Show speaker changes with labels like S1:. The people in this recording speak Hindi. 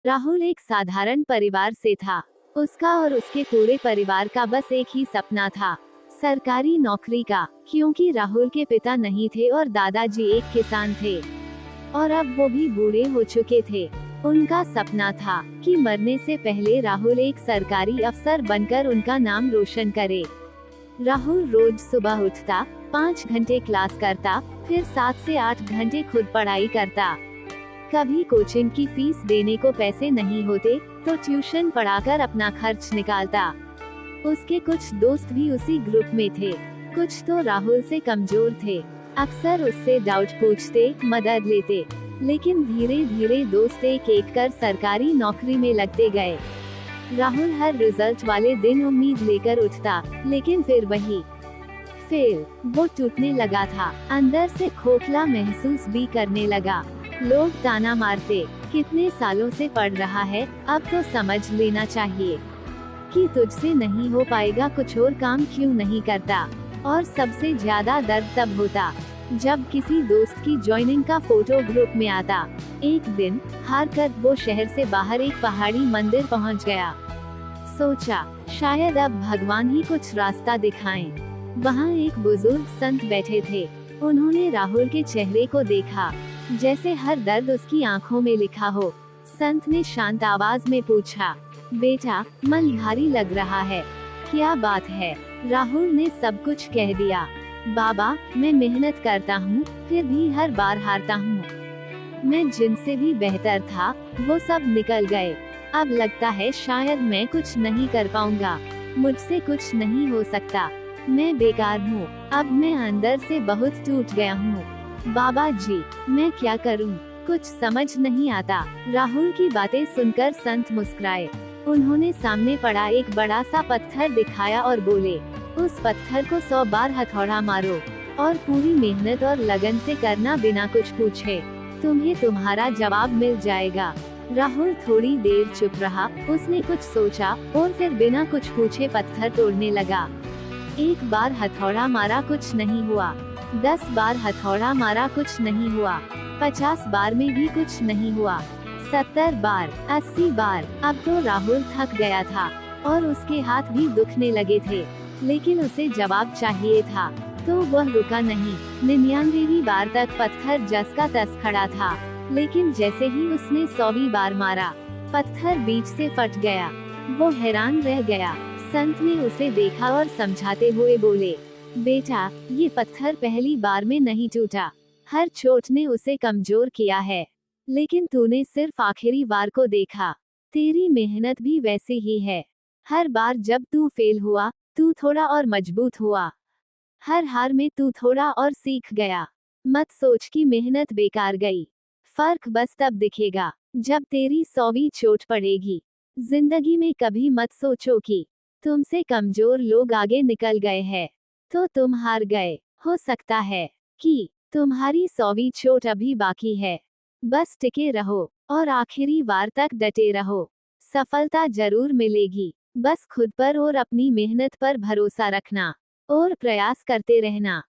S1: राहुल एक साधारण परिवार से था। उसका और उसके पूरे परिवार का बस एक ही सपना था, सरकारी नौकरी का। क्योंकि राहुल के पिता नहीं थे और दादाजी एक किसान थे और अब वो भी बूढ़े हो चुके थे। उनका सपना था कि मरने से पहले राहुल एक सरकारी अफसर बनकर उनका नाम रोशन करे। राहुल रोज सुबह उठता, 5 घंटे क्लास करता, फिर 7 से 8 घंटे खुद पढ़ाई करता। कभी कोचिंग की फीस देने को पैसे नहीं होते तो ट्यूशन पढ़ाकर अपना खर्च निकालता। उसके कुछ दोस्त भी उसी ग्रुप में थे। कुछ तो राहुल से कमजोर थे, अक्सर उससे डाउट पूछते, मदद लेते। लेकिन धीरे धीरे दोस्त एक एक कर सरकारी नौकरी में लगते गए। राहुल हर रिजल्ट वाले दिन उम्मीद लेकर उठता, लेकिन फिर वही फेल। वो टूटने लगा था, अंदर से खोखला महसूस भी करने लगा। लोग ताना मारते, कितने सालों से पढ़ रहा है, अब तो समझ लेना चाहिए कि तुझसे नहीं हो पाएगा, कुछ और काम क्यों नहीं करता। और सबसे ज्यादा दर्द तब होता जब किसी दोस्त की ज्वाइनिंग का फोटो ग्रुप में आता। एक दिन हार कर वो शहर से बाहर एक पहाड़ी मंदिर पहुंच गया। सोचा शायद अब भगवान ही कुछ रास्ता दिखाएं। वहाँ एक बुजुर्ग संत बैठे थे। उन्होंने राहुल के चेहरे को देखा, जैसे हर दर्द उसकी आंखों में लिखा हो। संत ने शांत आवाज में पूछा, बेटा मन भारी लग रहा है, क्या बात है? राहुल ने सब कुछ कह दिया। बाबा मैं मेहनत करता हूँ, फिर भी हर बार हारता हूँ। मैं जिनसे भी बेहतर था वो सब निकल गए। अब लगता है शायद मैं कुछ नहीं कर पाऊंगा, मुझसे कुछ नहीं हो सकता, मैं बेकार हूँ। अब मैं अंदर से बहुत टूट गया हूँ। बाबा जी मैं क्या करूं? कुछ समझ नहीं आता। राहुल की बातें सुनकर संत मुस्कुराए। उन्होंने सामने पड़ा एक बड़ा सा पत्थर दिखाया और बोले, उस पत्थर को 100 बार हथौड़ा मारो और पूरी मेहनत और लगन से करना, बिना कुछ पूछे। तुम्हें तुम्हारा जवाब मिल जाएगा। राहुल थोड़ी देर चुप रहा, उसने कुछ सोचा और फिर बिना कुछ पूछे पत्थर तोड़ने लगा। एक बार हथौड़ा मारा, कुछ नहीं हुआ। 10 बार हथौड़ा मारा, कुछ नहीं हुआ। 50 बार में भी कुछ नहीं हुआ। 70 बार, 80 बार। अब तो राहुल थक गया था और उसके हाथ भी दुखने लगे थे, लेकिन उसे जवाब चाहिए था, तो वह रुका नहीं। 99वीं बार तक पत्थर जस का तस खड़ा था, लेकिन जैसे ही उसने 100वीं बार मारा, पत्थर बीच से फट गया। वो हैरान रह गया। संत ने उसे देखा और समझाते हुए बोले, बेटा ये पत्थर पहली बार में नहीं टूटा, हर चोट ने उसे कमजोर किया है, लेकिन तूने सिर्फ आखिरी बार को देखा। तेरी मेहनत भी वैसी ही है। हर बार जब तू फेल हुआ, तू थोड़ा और मजबूत हुआ। हर हार में तू थोड़ा और सीख गया। मत सोच कि मेहनत बेकार गई। फर्क बस तब दिखेगा जब तेरी 100वीं चोट पड़ेगी। जिंदगी में कभी मत सोचो कि तुमसे कमजोर लोग आगे निकल गए हैं तो तुम हार गए। हो सकता है कि तुम्हारी 100वीं चोट अभी बाकी है। बस टिके रहो और आखिरी बार तक डटे रहो। सफलता जरूर मिलेगी। बस खुद पर और अपनी मेहनत पर भरोसा रखना और प्रयास करते रहना।